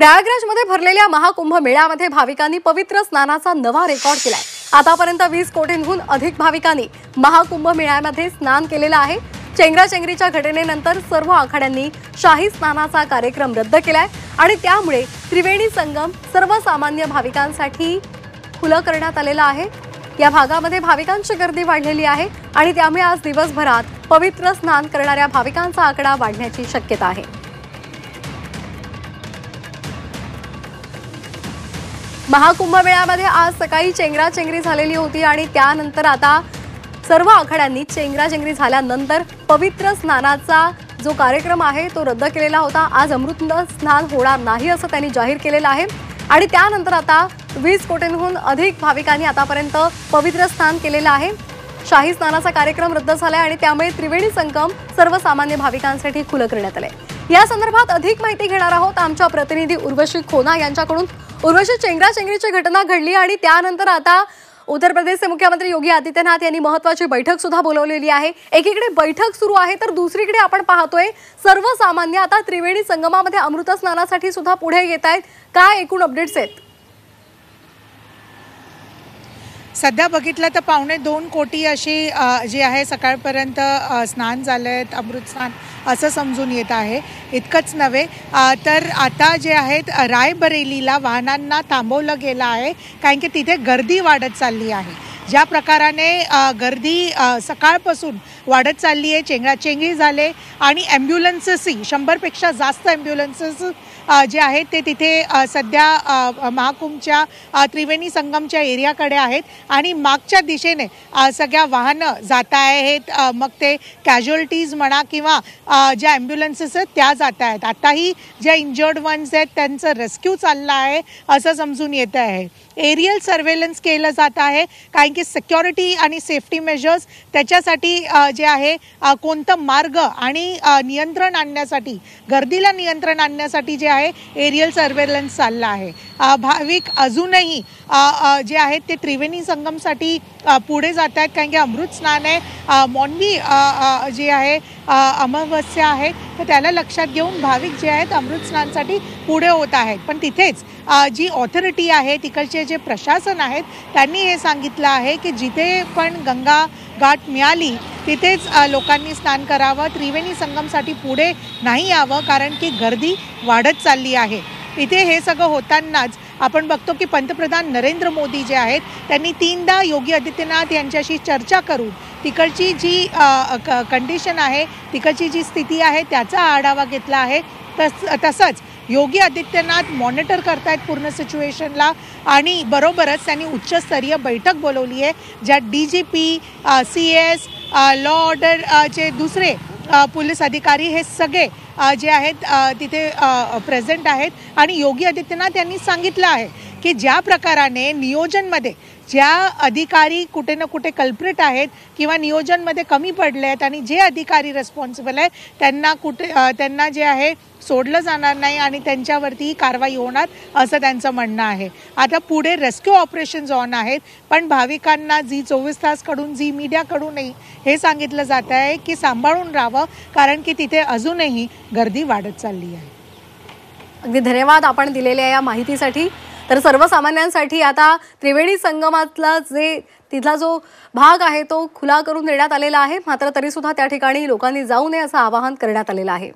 प्रयागराजमध्ये भरलेल्या महाकुंभ मेळ्यामध्ये भाविकांनी पवित्र स्नानाचा नवा रेकॉर्ड केलाय। आतापर्यंत 20 कोटींहून अधिक भाविकांनी महाकुंभ मेळ्यामध्ये स्नान केलेलं आहे। चेंगराचेंगरीच्या घटनेनंतर सर्व आखाड्यांनी शाही स्नानाचा कार्यक्रम रद्द केलाय आणि त्यामुळे त्रिवेणी संगम सर्वसामान्य भाविकांसाठी खुलं करण्यात आलेला आहे। या भागामध्ये भाविकांची गर्दी वाढलेली आहे आणि त्यामुळे आज दिवसभरात पवित्र स्नान करणाऱ्या भाविकांचा आकडा वाढण्याची शक्यता आहे। महाकुंभ मेळ्यामध्ये आज सकाळी चेंगराचेंगरी झालेली होती आणि त्यानंतर आता सर्व आखाड्यांनी चेंगराचेंगरी झाल्यानंतर पवित्र स्नानाचा जो कार्यक्रम आहे तो रद्द केलेला होता। आज अमृत स्नान होणार नाही असं त्यांनी जाहीर केलेलं आहे आणि त्यानंतर आता 20 कोटींहून अधिक भाविकांनी आतापर्यंत पवित्र स्नान केलेलं आहे। शाही स्नानाचा कार्यक्रम रद्द झालाय आणि त्यामुळे त्रिवेणी संगम सर्वसामान्य भाविकांसाठी खुलं करण्यात आलंय। या संदर्भात अधिक माहिती घेणार आहोत आमच्या प्रतिनिधी उर्वशी खोना यांच्याकडून। उर्वशी, चेंगराचेंगरीची घटना घडली आणि त्यानंतर आता उत्तर प्रदेशचे मुख्यमंत्री योगी आदित्यनाथ यांनी महत्त्वाची बैठक सुद्धा बोलवलेली आहे। एकीकडे बैठक सुरू आहे तर दुसरीकडे आपण पाहतोय सर्वसामान्य आता त्रिवेणी संगमामध्ये अमृत स्नानासाठी सुद्धा पुढे येत आहेत। काय एकूण अपडेट्स आहेत? सध्या बघितलं तर 2.25 कोटी अशी जी आहे सकाळपर्यंत स्नान झालेत, अमृत स्नान असं समजून येत आहे। इतकंच नव्हे तर आता जे आहेत रायबरेलीला वाहनांना थांबवलं गेलं आहे कारण की तिथे गर्दी वाढत चालली आहे। ज्या प्रकाराने गर्दी सकाळपासून वाढत चालली आहे, चेंगराचेंगरी झाले आणि ॲम्ब्युलन्सेसही 100पेक्षा जास्त ॲम्ब्युलन्सेस जे आहेत ते तिथे सध्या महाकुंभच्या त्रिवेणी संगमच्या एरियाकडे आहेत आणि मागच्या दिशेने सगळ्या वाहनं जात आहेत। मग ते कॅज्युअल्टीज म्हणा किंवा ज्या ॲम्ब्युलन्सेस आहेत त्या जात आहेत। आताही ज्या इंजर्ड वन्स आहेत त्यांचं रेस्क्यू चाललं आहे असं समजून येत आहे। एरियल सर्वेलन्स केलं जात आहे कारण की सिक्युरिटी आणि सेफ्टी मेजर्स त्याच्यासाठी जे आहे कोणतं मार्ग आणि नियंत्रण आणण्यासाठी, गर्दीला नियंत्रण आणण्यासाठी जे आहे एरियल सर्वेलन्स चालला आहे। भाविक अजूनही जे आहेत ते त्रिवेणी संगमसाठी पुढे जात आहेत कारण की अमृत स्नान आहे, मौनवी जे आहे अमावस्या आहे तर त्याला लक्षात घेऊन भाविक जे आहेत अमृत स्नानसाठी पुढे होत आहेत। पण तिथेच जी ऑथॉरिटी आहे, तिकडचे जे प्रशासन आहेत त्यांनी हे सांगितलं आहे की जिथे पण गंगा घाट मिळाली तिथेच लोकांनी स्नान करावं, त्रिवेणी संगमसाठी पुढे नाही यावं कारण की गर्दी वाढत चालली आहे। इथे हे सगळं होतानाच आपण बघतो की पंतप्रधान नरेंद्र मोदी जे आहेत त्यांनी 3दा योगी आदित्यनाथ यांच्याशी चर्चा करून तिकडची जी कंडिशन आहे, तिकडची जी स्थिती आहे त्याचा आढावा घेतला आहे। तसंच योगी आदित्यनाथ मॉनिटर करतायत पूर्ण सिच्युएशनला आणि बरोबरच त्यांनी उच्चस्तरीय बैठक बोलवली आहे ज्यात DGP, CS, लॉ ऑर्डरचे दुसरे पोलीस अधिकारी हे सगळे जे आहेत तिथे प्रेझेंट आहेत आणि योगी आदित्यनाथ यांनी सांगितलं आहे की ज्या प्रकाराने नियोजनमध्ये ज्या अधिकारी कुठे ना कुठे कल्प्रिट आहेत किंवा नियोजनमध्ये कमी पडले आहेत आणि जे अधिकारी रिस्पॉन्सिबल आहेत त्यांना जे आहे सोडलं जाणार नाही आणि त्यांच्यावरती कारवाई होणार असं त्यांचं म्हणणं आहे। आता पुढे रेस्क्यू ऑपरेशन्स ऑन आहेत पण भाविकांना Zee24 तासकडून झी मीडियाकडूनही हे सांगितलं जात आहे की सांभाळून राहावं कारण की तिथे अजूनही गर्दी वाढत चालली आहे। अगदी धन्यवाद आपण दिलेल्या या माहितीसाठी। तर सर्वसामान्यांसाठी आता त्रिवेणी संगमातला तिथला जो भाग आहे तो खुला करून देण्यात आलेला आहे, मात्र तरी सुद्धा त्या ठिकाणी लोकांनी जाऊ नये असं आवाहन करण्यात आलेलं आहे।